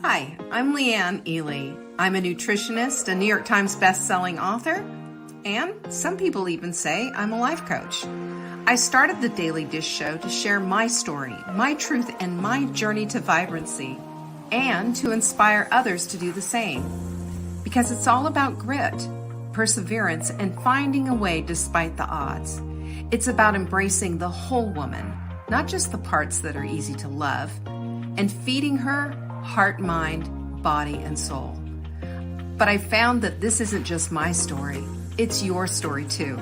Hi, I'm Leanne Ely. I'm a nutritionist, a New York Times best-selling author, and some people even say I'm a life coach. I started the Daily Dish Show to share my story, my truth, and my journey to vibrancy, and to inspire others to do the same. Because it's all about grit, perseverance, and finding a way despite the odds. It's about embracing the whole woman, not just the parts that are easy to love, and feeding her heart, mind, body, and soul. But I found that this isn't just my story, it's your story too.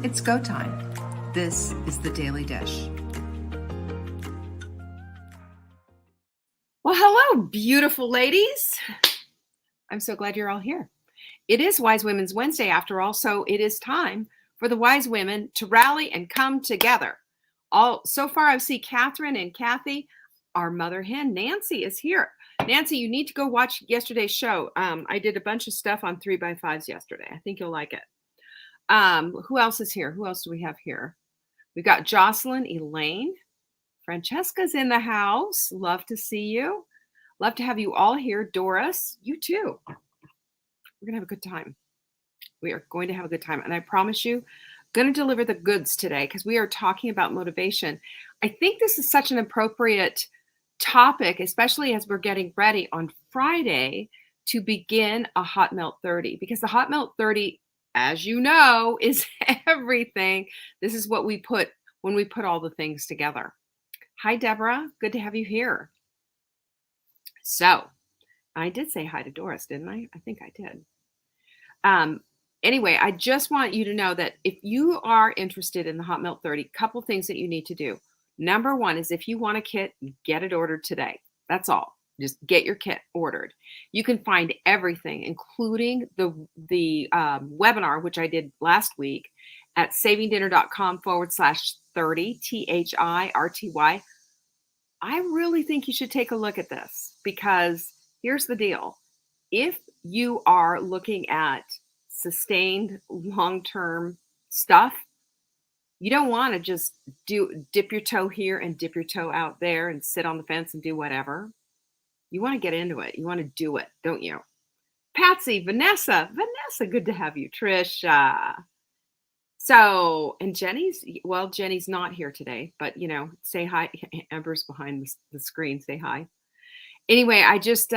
It's go time. This is the Daily Dish. Well, hello, beautiful ladies. I'm so glad you're all here. It is Wise Women's Wednesday after all, so it is time for the wise women to rally and come together. So far I've seen Catherine and Kathy. Our mother hen, Nancy, is here. Nancy, you need to go watch yesterday's show. I did a bunch of stuff on 3x5s yesterday. I think you'll like it. Who else is here? Who else do we have here? We've got Jocelyn, Elaine. Francesca's in the house. Love to see you. Love to have you all here. Doris, you too. We're going to have a good time. We are going to have a good time. And I promise you, going to deliver the goods today because we are talking about motivation. I think this is such an appropriate topic, especially as we're getting ready on Friday to begin a Hot Melt 30, because the Hot Melt 30, as you know, is everything. This is what we put when we put all the things together. Hi, Deborah. Good to have you here. So I did say hi to Doris, didn't I? I think I did. Anyway, I just want you to know that if you are interested in the Hot Melt 30, couple things that you need to do. Number one is if you want a kit, get it ordered today. That's all. Just get your kit ordered. You can find everything, including the webinar, which I did last week at savingdinner.com/30, THIRTY. I really think you should take a look at this because here's the deal. If you are looking at sustained long-term stuff, you don't want to just dip your toe here and dip your toe out there and sit on the fence and do whatever. You want to get into it. You want to do it, don't you? Patsy, Vanessa, good to have you. Trisha. So, and Jenny's not here today, but say hi. Amber's behind the screen. Say hi. Anyway, I just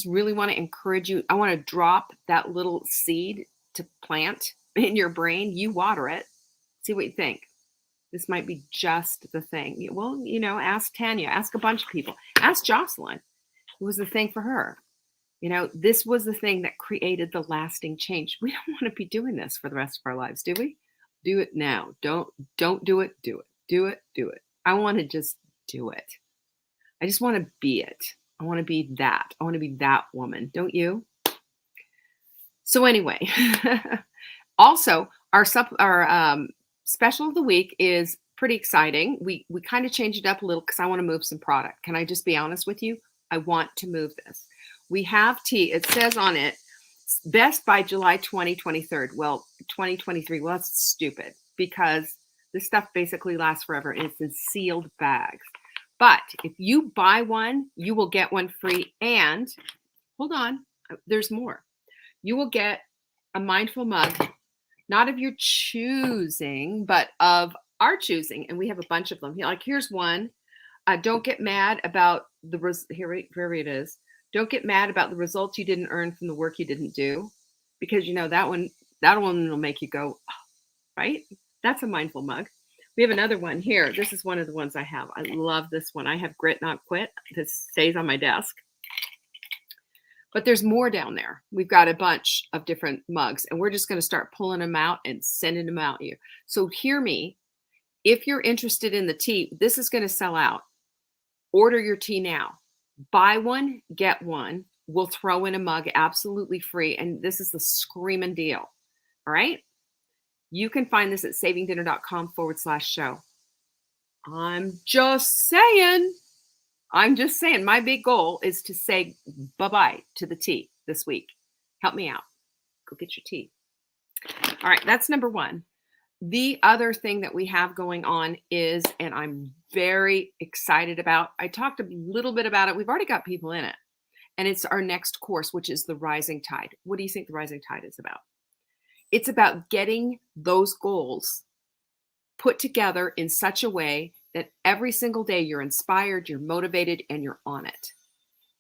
really want to encourage you. I want to drop that little seed to plant in your brain. You water it. See what you think. This might be just the thing. Well, ask Tanya, ask a bunch of people, ask Jocelyn. It was the thing for her. This was the thing that created the lasting change. We don't want to be doing this for the rest of our lives, do we? Do it now. Don't do it. Do it. Do it. Do it. I want to just do it. I just want to be it. I want to be that. I want to be that woman. Don't you? So anyway, also our special of the week is pretty exciting. We kind of changed it up a little because I want to move some product. Can I just be honest with you? I want to move this. We have tea. It says on it, best by July 2023. Well, 2023. Well, that's stupid because this stuff basically lasts forever and it's in sealed bags. But if you buy one, you will get one free. And hold on, there's more. You will get a mindful mug, not of your choosing, but of our choosing. And we have a bunch of them. Here's one. Don't get mad about here it is. Don't get mad about the results you didn't earn from the work you didn't do, because that one will make you go, oh, right? That's a mindful mug. We have another one here. This is one of the ones I have. I love this one. I have Grit Not Quit. This stays on my desk. But there's more down there. We've got a bunch of different mugs, and we're just going to start pulling them out and sending them out to you. So hear me. If you're interested in the tea, this is going to sell out. Order your tea now. Buy one, get one. We'll throw in a mug absolutely free, and this is the screaming deal. All right? You can find this at savingdinner.com/show. I'm just saying. My big goal is to say bye-bye to the tea this week. Help me out. Go get your tea. All right, that's number one. The other thing that we have going on is, and I'm very excited about. I talked a little bit about it. We've already got people in it. And it's our next course, which is the Rising Tide. What do you think the Rising Tide is about? It's about getting those goals put together in such a way that every single day you're inspired, you're motivated, and you're on it.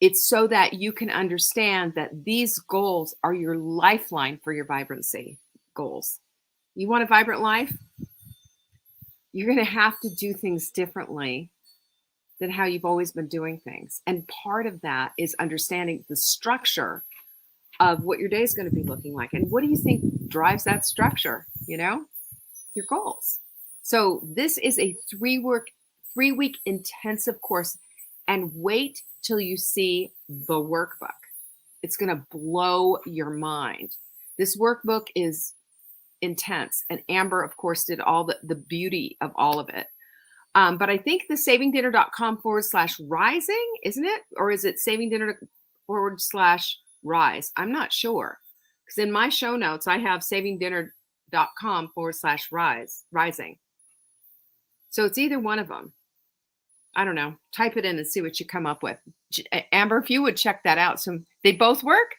It's so that you can understand that these goals are your lifeline for your vibrancy goals. You want a vibrant life? You're going to have to do things differently than how you've always been doing things. And part of that is understanding the structure of what your day is going to be looking like. And what do you think drives that structure? Your goals. So this is a 3-week intensive course, and wait till you see the workbook. It's going to blow your mind. This workbook is intense, and Amber, of course, did all the beauty of all of it. But I think the savingdinner.com/rising, isn't it? Or is it savingdinner/rise? I'm not sure. Because in my show notes, I have savingdinner.com/rising. So it's either one of them. I don't know. Type it in and see what you come up with. Amber, if you would check that out. So they both work?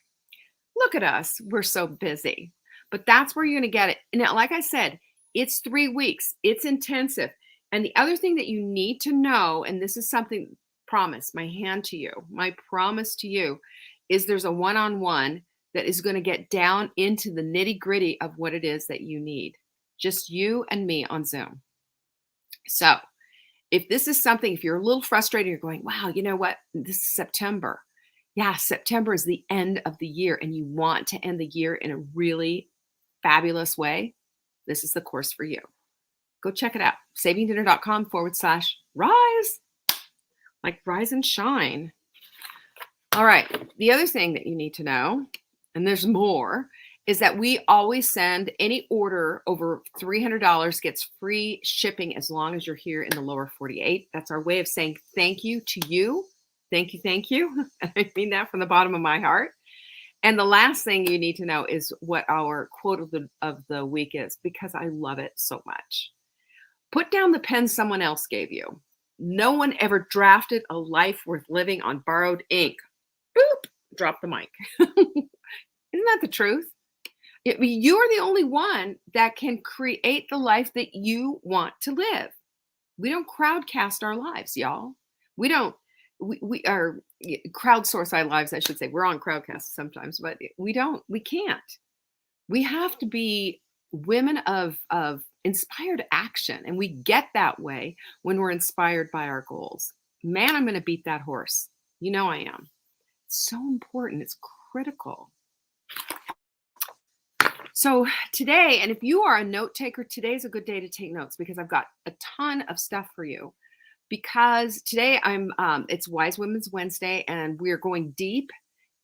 Look at us. We're so busy. But that's where you're going to get it. Now, like I said, it's 3 weeks. It's intensive. And the other thing that you need to know, and this is something, promise, my hand to you, my promise to you, is there's a one-on-one that is going to get down into the nitty-gritty of what it is that you need. Just you and me on Zoom. So if this is something, if you're a little frustrated, you're going, wow, you know what? This is September. Yeah, September is the end of the year, and you want to end the year in a really fabulous way. This is the course for you. Go check it out. savingdinner.com/rise. Like rise and shine. All right. The other thing that you need to know, and there's more, is that we always send any order over $300 gets free shipping as long as you're here in the lower 48. That's our way of saying thank you to you. Thank you. Thank you. I mean that from the bottom of my heart. And the last thing you need to know is what our quote of the week is, because I love it so much. Put down the pen someone else gave you. No one ever drafted a life worth living on borrowed ink. Boop, drop the mic. Isn't that the truth? You are the only one that can create the life that you want to live. We don't crowdcast our lives, y'all. We are crowdsource our lives, I should say. We're on Crowdcast sometimes, but we can't. We have to be women of inspired action. And we get that way when we're inspired by our goals. Man, I'm going to beat that horse. You know I am. It's so important. It's critical. So today, and if you are a note taker, today's a good day to take notes because I've got a ton of stuff for you. Because today it's Wise Women's Wednesday, and we're going deep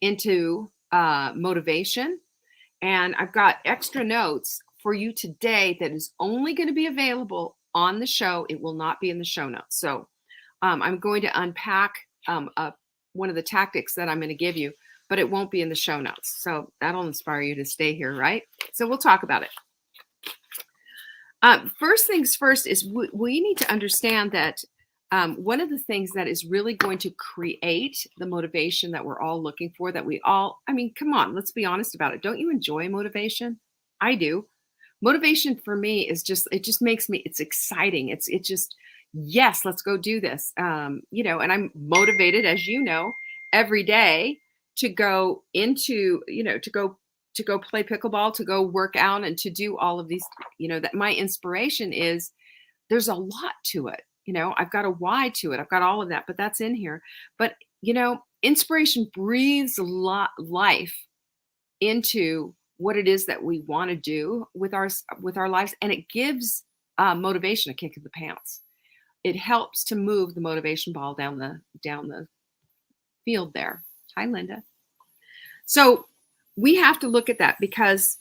into motivation. And I've got extra notes for you today that is only going to be available on the show. It will not be in the show notes. So I'm going to unpack one of the tactics that I'm going to give you, but it won't be in the show notes. So that'll inspire you to stay here, right? So we'll talk about it. First things first is we need to understand that one of the things that is really going to create the motivation that we're all looking for, come on, let's be honest about it. Don't you enjoy motivation? I do. Motivation for me is it just makes me, it's exciting. It's just, yes, let's go do this. And I'm motivated, as you know, every day to go into, to go play pickleball, to go work out, and to do all of these, that my inspiration is, there's a lot to it. I've got a why to it. I've got all of that, but that's in here. But, inspiration breathes life into what it is that we want to do with our lives. And it gives motivation a kick in the pants. It helps to move the motivation ball down the field there. Hi, Linda. So we have to look at that because,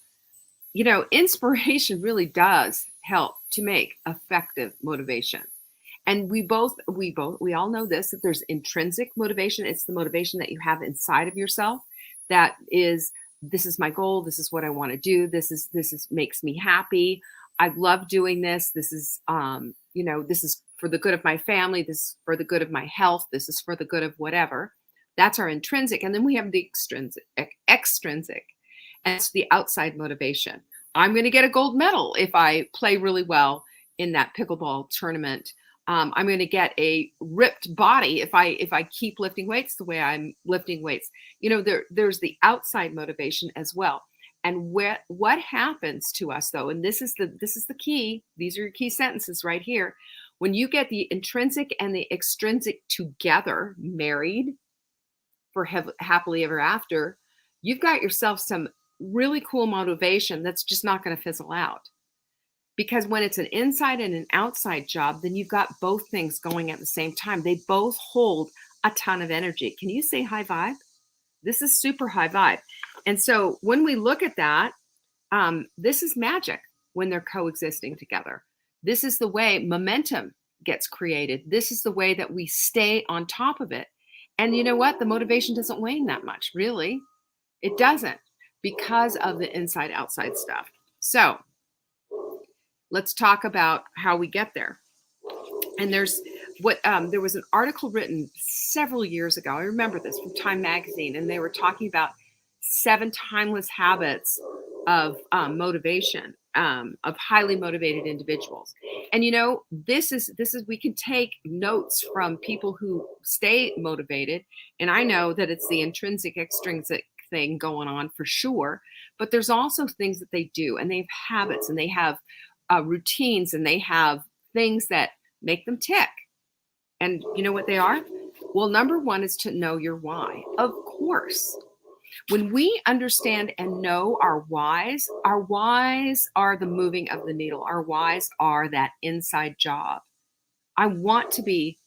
inspiration really does help to make effective motivation. And we all know this, that there's intrinsic motivation. It's the motivation that you have inside of yourself. That is, this is my goal. This is what I want to do. This is makes me happy. I love doing this. This is, this is for the good of my family, this is for the good of my health, this is for the good of whatever. That's our intrinsic. And then we have the extrinsic. And it's the outside motivation. I'm going to get a gold medal if I play really well in that pickleball tournament. I'm going to get a ripped body if I keep lifting weights the way I'm lifting weights. There's the outside motivation as well. And what happens to us though, and this is the key. These are your key sentences right here. When you get the intrinsic and the extrinsic together, married for happily ever after, you've got yourself some really cool motivation that's just not going to fizzle out. Because when it's an inside and an outside job, then you've got both things going at the same time. They both hold a ton of energy. Can you say high vibe? This is super high vibe. And so when we look at that, this is magic when they're coexisting together. This is the way momentum gets created. This is the way that we stay on top of it. And you know what? The motivation doesn't wane that much, really. It doesn't, because of the inside-outside stuff. So let's talk about how we get there. And there was an article written several years ago. I remember this from Time Magazine, and they were talking about 7 timeless habits of motivation, of highly motivated individuals. And this is we can take notes from people who stay motivated. And I know that it's the intrinsic, extrinsic thing going on for sure, but there's also things that they do, and they have habits, and they have routines, and they have things that make them tick. And you know what they are? Well, number one is to know your why. Of course. When we understand and know our whys are the moving of the needle. Our whys are that inside job. I want to be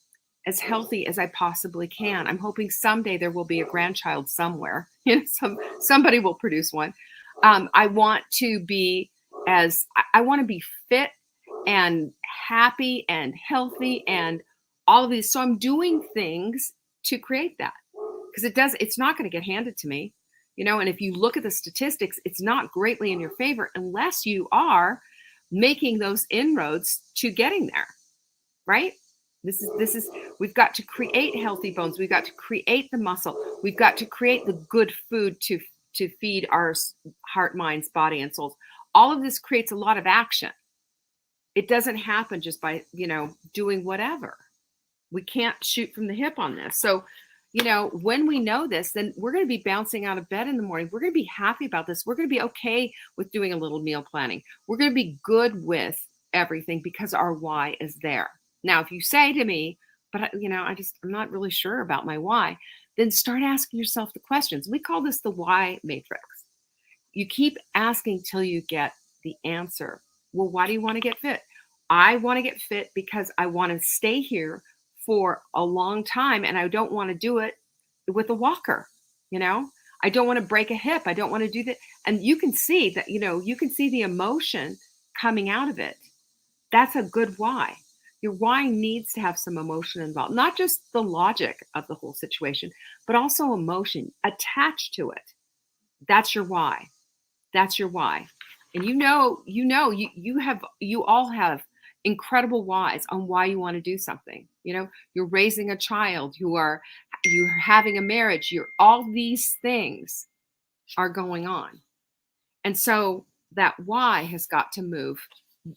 as healthy as I possibly can. I'm hoping someday there will be a grandchild somewhere. Somebody will produce one. I want to be fit and happy and healthy and all of these. So I'm doing things to create that, because it's not going to get handed to me. And if you look at the statistics, it's not greatly in your favor unless you are making those inroads to getting there, right? This is we've got to create healthy bones. We've got to create the muscle. We've got to create the good food to feed our heart, minds, body, and souls. All of this creates a lot of action. It doesn't happen just by, doing whatever. We can't shoot from the hip on this. So, when we know this, then we're going to be bouncing out of bed in the morning. We're going to be happy about this. We're going to be okay with doing a little meal planning. We're going to be good with everything because our why is there. Now, if you say to me, but I'm not really sure about my why, then start asking yourself the questions. We call this the why matrix. You keep asking till you get the answer. Well, why do you want to get fit? I want to get fit because I want to stay here for a long time, and I don't want to do it with a walker. I don't want to break a hip. I don't want to do that. And you can see that, you can see the emotion coming out of it. That's a good why. Your why needs to have some emotion involved, not just the logic of the whole situation, but also emotion attached to it. That's your why. That's your why. And you all have incredible whys on why you want to do something. You're raising a child, you're having a marriage, all these things are going on. And so that why has got to move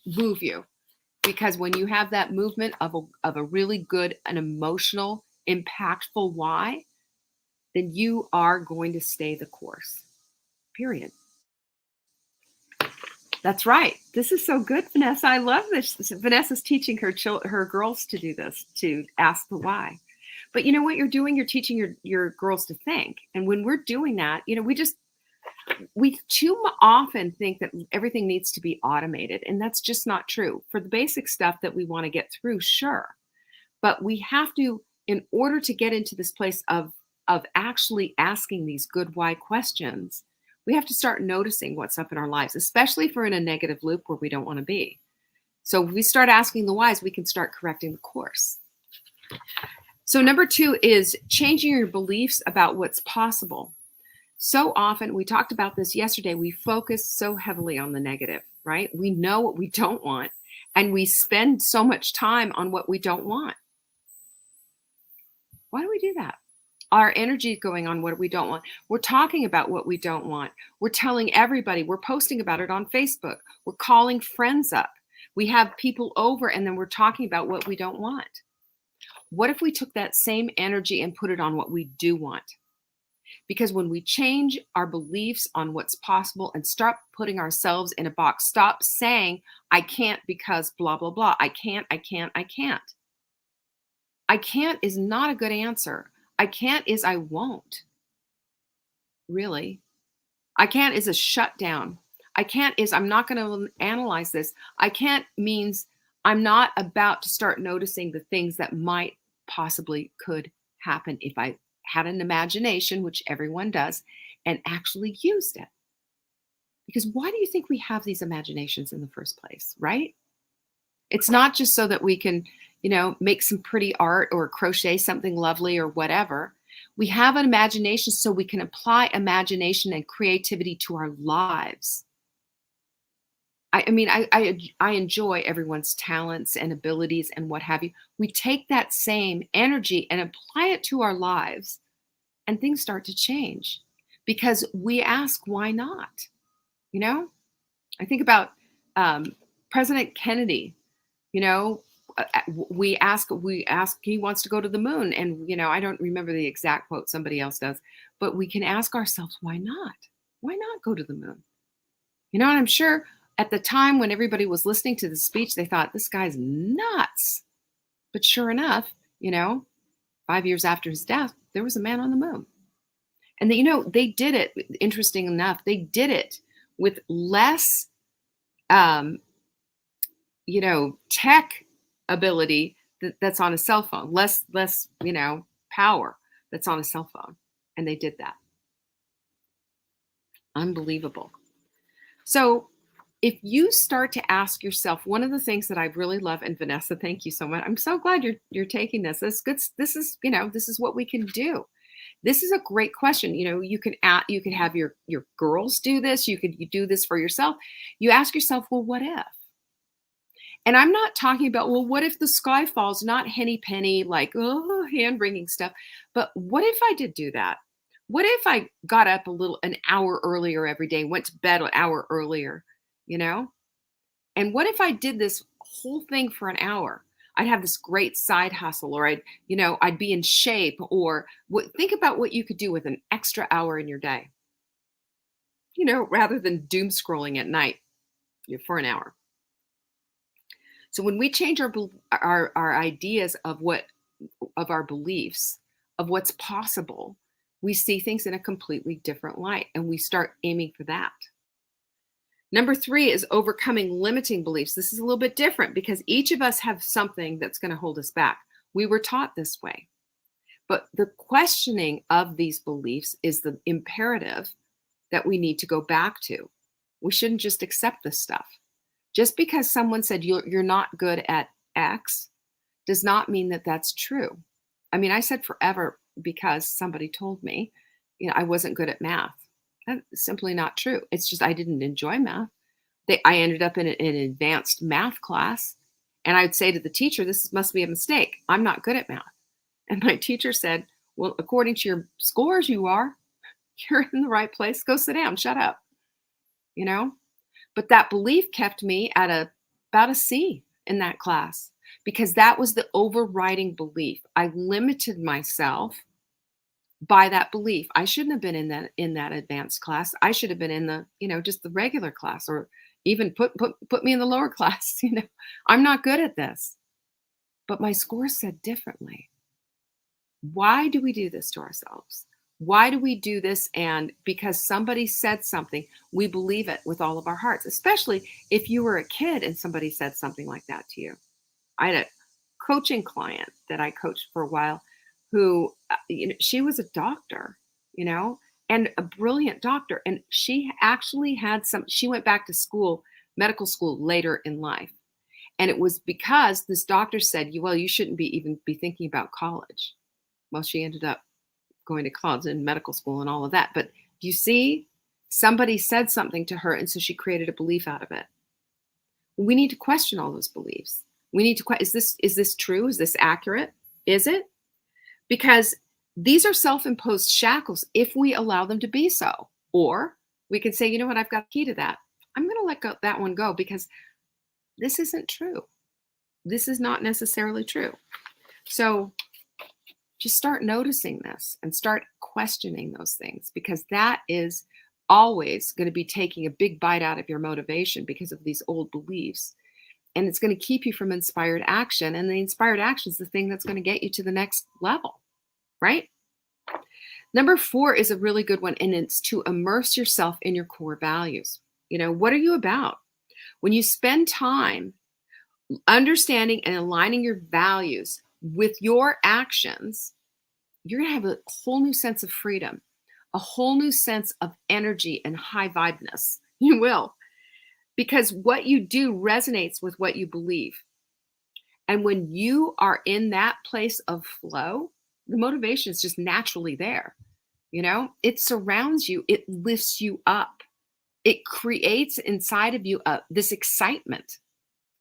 you, because when you have that movement of a really good and emotional, impactful why, then you are going to stay the course. Period. That's right. This is so good, Vanessa. I love this. Vanessa's teaching her girls to do this, to ask the why. But you know what you're doing? You're teaching your girls to think. And when we're doing that, we too often think that everything needs to be automated. And that's just not true. For the basic stuff that we want to get through, sure. But we have to, in order to get into this place of actually asking these good why questions, we have to start noticing what's up in our lives, especially if we're in a negative loop where we don't want to be. So if we start asking the whys, we can start correcting the course. So number 2 is changing your beliefs about what's possible. So often, we talked about this yesterday, we focus so heavily on the negative, right? We know what we don't want, And we spend so much time on what we don't want. Why do we do that? Our energy is going on what we don't want. We're talking about what we don't want. We're telling everybody. We're posting about it on Facebook. We're calling friends up. We have people over and then we're talking about what we don't want. What if we took that same energy and put it on what we do want? Because when we change our beliefs on what's possible and start putting ourselves in a box, stop saying, I can't because blah, blah, blah. I can't, I can't, I can't. I can't is not a good answer. I can't is I won't. Really. I can't is a shutdown. I can't is I'm not going to analyze this. I can't means I'm not about to start noticing the things that might possibly could happen if I had an imagination, which everyone does, and actually used it. Because why do you think we have these imaginations in the first place, right? It's not just so that we can, make some pretty art or crochet something lovely or whatever. We have an imagination so we can apply imagination and creativity to our lives. I enjoy everyone's talents and abilities and what have you. We take that same energy and apply it to our lives, and things start to change because we ask, why not? I think about President Kennedy. We ask, he wants to go to the moon. And, I don't remember the exact quote, somebody else does, but we can ask ourselves, why not? Why not go to the moon? And I'm sure at the time when everybody was listening to the speech, they thought, this guy's nuts. But sure enough, 5 years after his death, there was a man on the moon. And they did it, interesting enough, they did it with less, tech ability that's on a cell phone, less, power that's on a cell phone. And they did that. Unbelievable. So if you start to ask yourself, one of the things that I really love, and Vanessa, thank you so much. I'm so glad you're taking this. This is what we can do. This is a great question. You can have your girls do this. You do this for yourself. You ask yourself, well, what if? And I'm not talking about, well, what if the sky falls? Not henny penny, like, hand wringing stuff. But what if I did do that? What if I got up an hour earlier every day, went to bed an hour earlier, And what if I did this whole thing for an hour? I'd have this great side hustle, or I'd be in shape, or think about what you could do with an extra hour in your day, rather than doom scrolling at night for an hour. So when we change our ideas of our beliefs, of what's possible, we see things in a completely different light, and we start aiming for that. Number 3 is overcoming limiting beliefs. This is a little bit different because each of us have something that's going to hold us back. We were taught this way. But the questioning of these beliefs is the imperative that we need to go back to. We shouldn't just accept this stuff. Just because someone said you're not good at X does not mean that that's true. I said forever because somebody told me, I wasn't good at math. That's simply not true. It's just I didn't enjoy math. I ended up in an advanced math class, and I'd say to the teacher, this must be a mistake. I'm not good at math. And my teacher said, well, according to your scores, you are. You're in the right place. Go sit down. Shut up. But that belief kept me at about a C in that class because that was the overriding belief. I limited myself by that belief. I shouldn't have been in that advanced class. I should have been in the, just the regular class, or even put me in the lower class. I'm not good at this. But my score said differently. Why do we do this to ourselves? Why do we do this? And because somebody said something, we believe it with all of our hearts, especially if you were a kid and somebody said something like that to you. I had a coaching client that I coached for a while who, she was a doctor, and a brilliant doctor. And she actually she went back to school, medical school later in life. And it was because this doctor said, well, you shouldn't even be thinking about college. Well, she ended up going to college and medical school and all of that. But you see, somebody said something to her, and so she created a belief out of it. We need to question all those beliefs. We need to is this true? Is this accurate? Is it? Because these are self-imposed shackles if we allow them to be so. Or we can say, you know what, I've got a key to that. I'm going to let that one go because this isn't true. This is not necessarily true. So just start noticing this and start questioning those things, because that is always going to be taking a big bite out of your motivation because of these old beliefs. And it's going to keep you from inspired action. And the inspired action is the thing that's going to get you to the next level, right? Number 4 is a really good one, and it's to immerse yourself in your core values. You know, what are you about? When you spend time understanding and aligning your values with your actions, you're going to have a whole new sense of freedom, a whole new sense of energy and high vibeness. You will, because what you do resonates with what you believe. And when you are in that place of flow, the motivation is just naturally there. You know, it surrounds you, it lifts you up, it creates inside of you this excitement.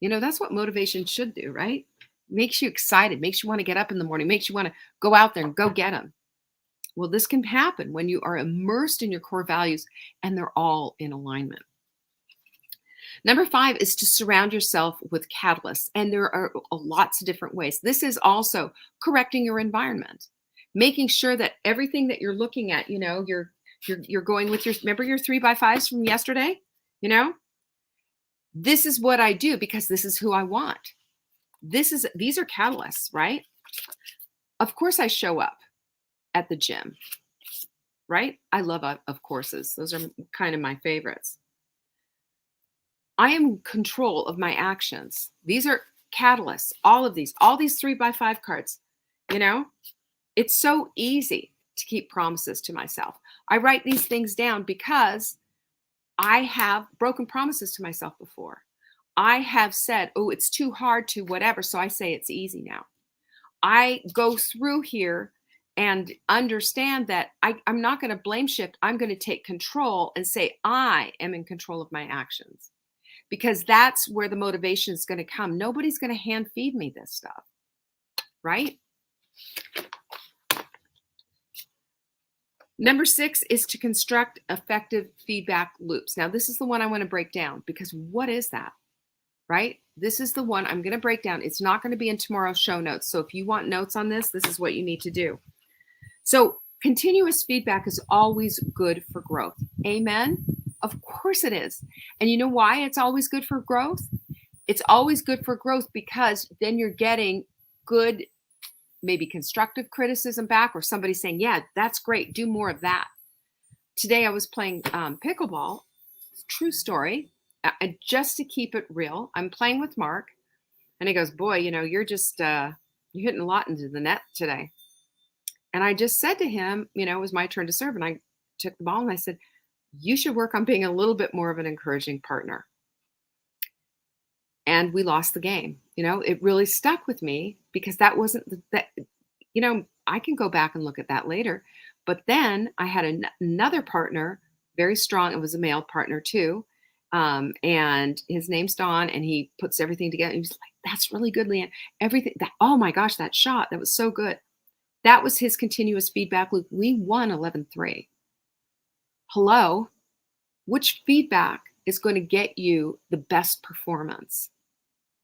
You know, that's what motivation should do, right? Makes you excited, makes you want to get up in the morning, makes you want to go out there and go get them. Well, this can happen when you are immersed in your core values and they're all in alignment. Number 5 is to surround yourself with catalysts. And there are lots of different ways. This is also correcting your environment, making sure that everything that you're looking at, you know, you're going with remember your 3x5s from yesterday? You know, this is what I do because this is who I want. These are catalysts, right? Of course I show up at the gym, right? I love of courses. Those are kind of my favorites. I am in control of my actions. These are catalysts, all these 3x5 cards, you know, it's so easy to keep promises to myself. I write these things down because I have broken promises to myself before. I have said, oh, it's too hard to whatever. So I say it's easy now. I go through here and understand that I'm not going to blame shift. I'm going to take control and say, I am in control of my actions, because that's where the motivation is going to come. Nobody's going to hand feed me this stuff, right? Number 6 is to construct effective feedback loops. Now, this is the one I want to break down, because what is that, right? This is the one I'm going to break down. It's not going to be in tomorrow's show notes. So if you want notes on this, this is what you need to do. So continuous feedback is always good for growth. Amen? Of course it is. And you know why it's always good for growth? It's always good for growth because then you're getting good, maybe constructive criticism back, or somebody saying, yeah, that's great, do more of that. Today I was playing pickleball. True story. Just to keep it real, I'm playing with Mark, and he goes, boy, you know, you're hitting a lot into the net today. And I just said to him, you know, it was my turn to serve, and I took the ball and I said, you should work on being a little bit more of an encouraging partner. And we lost the game. You know, it really stuck with me because that wasn't that, you know, I can go back and look at that later. But then I had another partner, very strong. It was a male partner too. And his name's Don, and he puts everything together. He was like, that's really good, Leanne. Everything that, oh my gosh, that shot, that was so good. That was his continuous feedback loop. We won 11-3. Hello, which feedback is going to get you the best performance?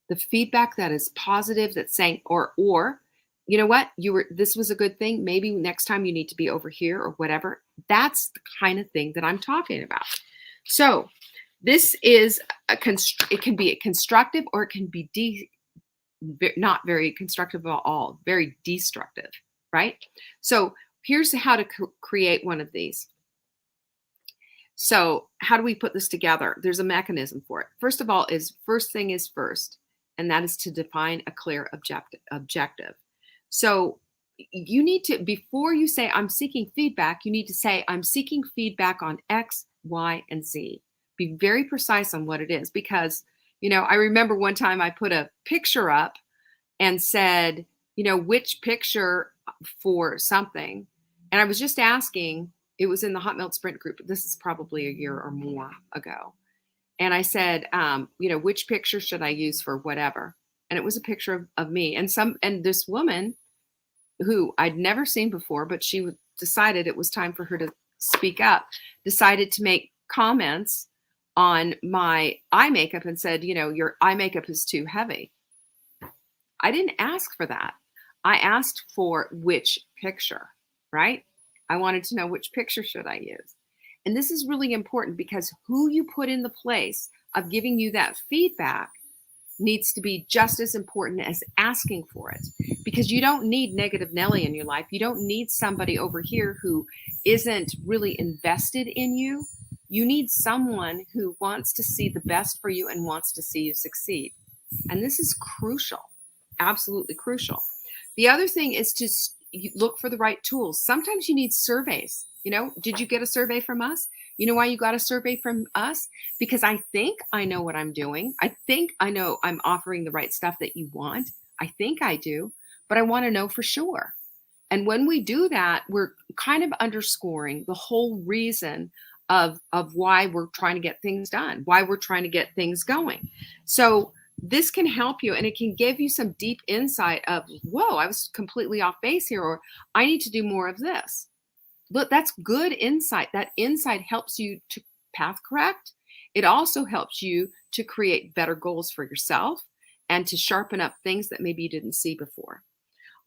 The feedback that is positive, that's saying, or, you know what, this was a good thing. Maybe next time you need to be over here or whatever. That's the kind of thing that I'm talking about. So this is it can be constructive, or it can be not very constructive at all, very destructive, right? So here's how to create one of these. So how do we put this together? There's a mechanism for it. First of all, first thing is first, and that is to define a clear objective. So you need to, before you say I'm seeking feedback, you need to say I'm seeking feedback on X, Y, and Z. Be very precise on what it is, because, you know, I remember one time I put a picture up and said, you know, which picture for something. And I was just asking, it was in the Hot Melt Sprint group. This is probably a year or more ago. And I said, which picture should I use for whatever? And it was a picture of me and this woman who I'd never seen before, but she decided it was time for her to speak up, decided to make comments on my eye makeup and said, your eye makeup is too heavy. I didn't ask for that. I asked for which picture, right? I wanted to know which picture should I use. And this is really important because who you put in the place of giving you that feedback needs to be just as important as asking for it, because you don't need negative Nelly in your life. You don't need somebody over here who isn't really invested in you. You need someone who wants to see the best for you and wants to see you succeed. And this is crucial, absolutely crucial. The other thing is to look for the right tools. Sometimes you need surveys. Did you get a survey from us? You know why you got a survey from us? Because I think I know what I'm doing. I think I know I'm offering the right stuff that you want. I think I do, but I want to know for sure. And when we do that, we're kind of underscoring the whole reason of why we're trying to get things done, why we're trying to get things going. So this can help you, and it can give you some deep insight of, whoa, I was completely off base here, or I need to do more of this. Look, that's good insight. That insight helps you to path correct. It also helps you to create better goals for yourself and to sharpen up things that maybe you didn't see before.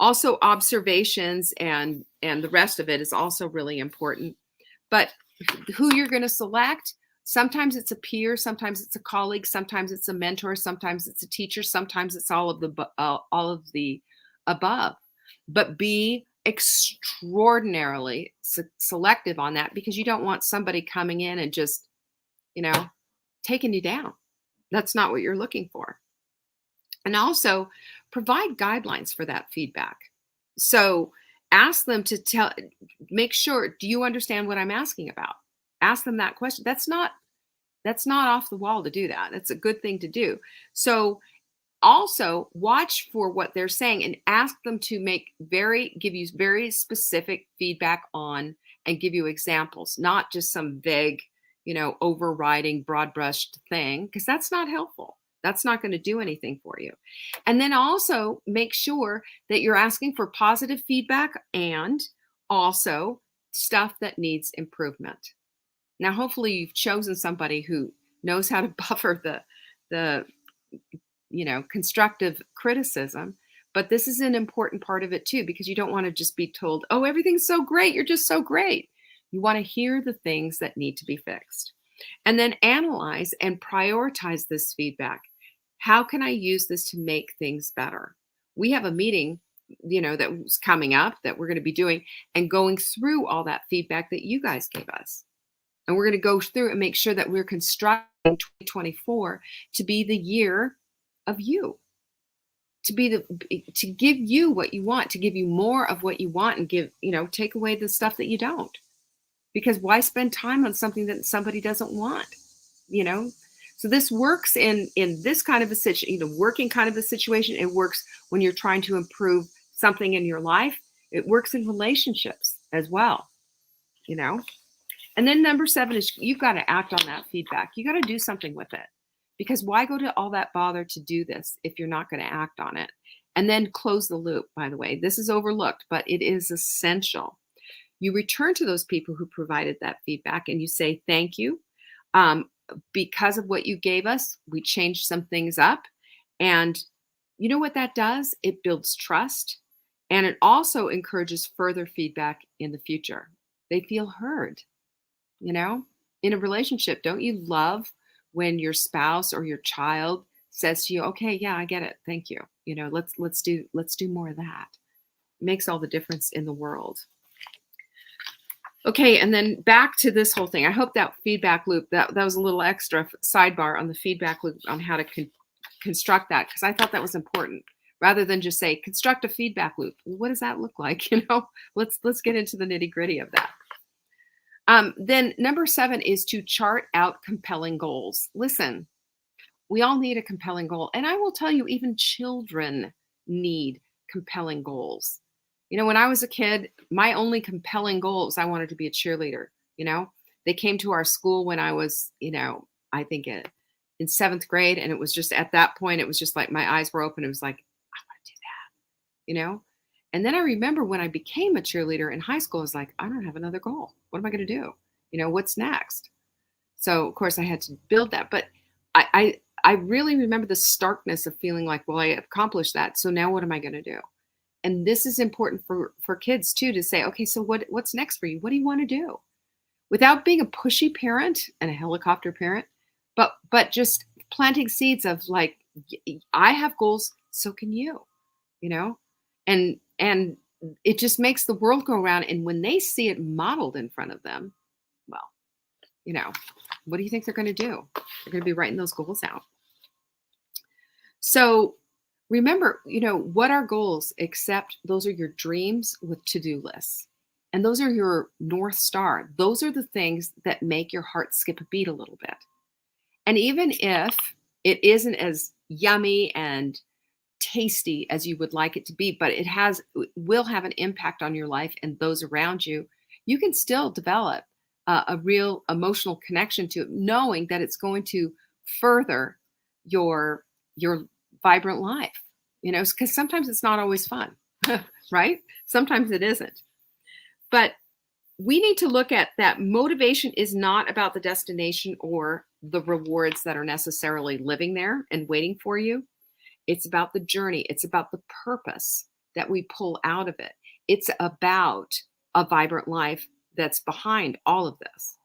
Also, observations and the rest of it is also really important. But who you're going to select, sometimes it's a peer, sometimes it's a colleague, sometimes it's a mentor, sometimes it's a teacher, sometimes it's all of the above. But be extraordinarily selective on that, because you don't want somebody coming in and just, taking you down. That's not what you're looking for. And also provide guidelines for that feedback. So ask them to make sure, do you understand what I'm asking about? Ask them that question. That's not off the wall to do that. That's a good thing to do. So also watch for what they're saying and ask them to give you very specific feedback on and give you examples, not just some vague, overriding broad brushed thing, because that's not helpful. That's not going to do anything for you. And then also make sure that you're asking for positive feedback and also stuff that needs improvement. Now, hopefully you've chosen somebody who knows how to buffer the constructive criticism, but this is an important part of it too, because you don't want to just be told, oh, everything's so great, you're just so great. You want to hear the things that need to be fixed. And then analyze and prioritize this feedback. How can I use this to make things better? We have a meeting, that's coming up that we're going to be doing and going through all that feedback that you guys gave us. And we're going to go through and make sure that we're constructing 2024 to be the year of you, to give you what you want, to give you more of what you want, and take away the stuff that you don't. Because why spend time on something that somebody doesn't want? So this works in this kind of a situation, working kind of a situation. It works when you're trying to improve something in your life. It works in relationships as well, And then number 7 is you've got to act on that feedback. You got to do something with it, because why go to all that bother to do this if you're not going to act on it? And then close the loop, by the way. This is overlooked, but it is essential. You return to those people who provided that feedback and you say, thank you. Because of what you gave us, we changed some things up. And you know what that does? It builds trust. And it also encourages further feedback in the future. They feel heard. In a relationship, don't you love when your spouse or your child says to you, okay, yeah, I get it. Thank you. Let's do more of that. It makes all the difference in the world. Okay, and then back to this whole thing. I hope that feedback loop, that was a little extra sidebar on the feedback loop on how to construct that, because I thought that was important. Rather than just say, construct a feedback loop. What does that look like? Let's get into the nitty-gritty of that. Then number 7 is to chart out compelling goals. Listen, we all need a compelling goal. And I will tell you, even children need compelling goals. When I was a kid, my only compelling goal was I wanted to be a cheerleader. They came to our school when I was, I think in 7th grade. And it was just at that point, it was just like my eyes were open. It was like, I want to do that, you know? And then I remember when I became a cheerleader in high school, I was like, I don't have another goal. What am I going to do? What's next? So of course I had to build that, but I really remember the starkness of feeling like, well, I accomplished that. So now what am I going to do? And this is important for kids too, to say, okay, so what's next for you? What do you want to do? Without being a pushy parent and a helicopter parent, but just planting seeds of like, I have goals, so can you, and it just makes the world go around. And when they see it modeled in front of them, well, what do you think they're going to do? They're going to be writing those goals out. So remember, what are goals except those are your dreams with to-do lists. And those are your North Star. Those are the things that make your heart skip a beat a little bit. And even if it isn't as yummy and tasty as you would like it to be, but it will have an impact on your life and those around you, you can still develop a real emotional connection to it, knowing that it's going to further your vibrant life, because sometimes it's not always fun, right? Sometimes it isn't. But we need to look at that motivation is not about the destination or the rewards that are necessarily living there and waiting for you. It's about the journey. It's about the purpose that we pull out of it. It's about a vibrant life that's behind all of this.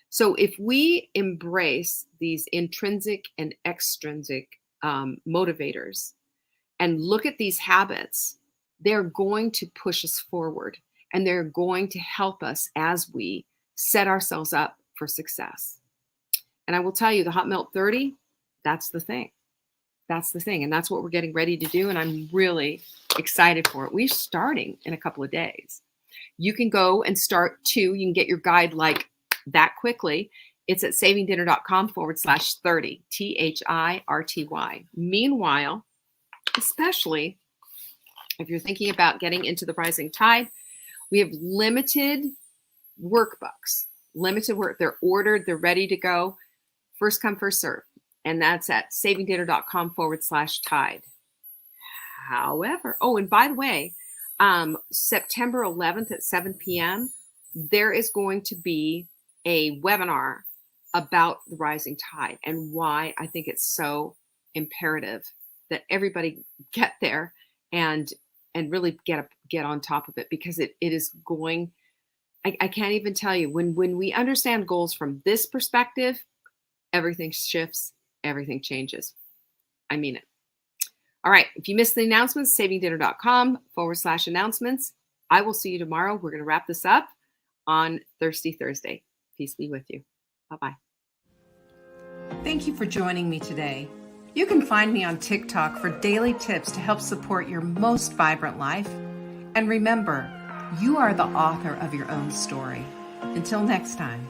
So if we embrace these intrinsic and extrinsic motivators and look at these habits, they're going to push us forward. And they're going to help us as we set ourselves up for success. And I will tell you, the Hot Melt 30, that's the thing. That's the thing. And that's what we're getting ready to do. And I'm really excited for it. We're starting in a couple of days. You can go and start too. You can get your guide like that quickly. It's at savingdinner.com/30, THIRTY. Meanwhile, especially if you're thinking about getting into the Rising Tide, we have limited workbooks, They're ordered, they're ready to go. First come, first serve. And that's at savingdinner.com/tide. However, and by the way, September 11th at 7 p.m., there is going to be a webinar about the Rising Tide and why I think it's so imperative that everybody get there and really get on top of it, because it is going, I can't even tell you, when we understand goals from this perspective, everything shifts, everything changes. I mean it. All right. If you missed the announcements, savingdinner.com/announcements. I will see you tomorrow. We're going to wrap this up on Thirsty Thursday. Peace be with you. Bye-bye. Thank you for joining me today. You can find me on TikTok for daily tips to help support your most vibrant life. And remember, you are the author of your own story. Until next time.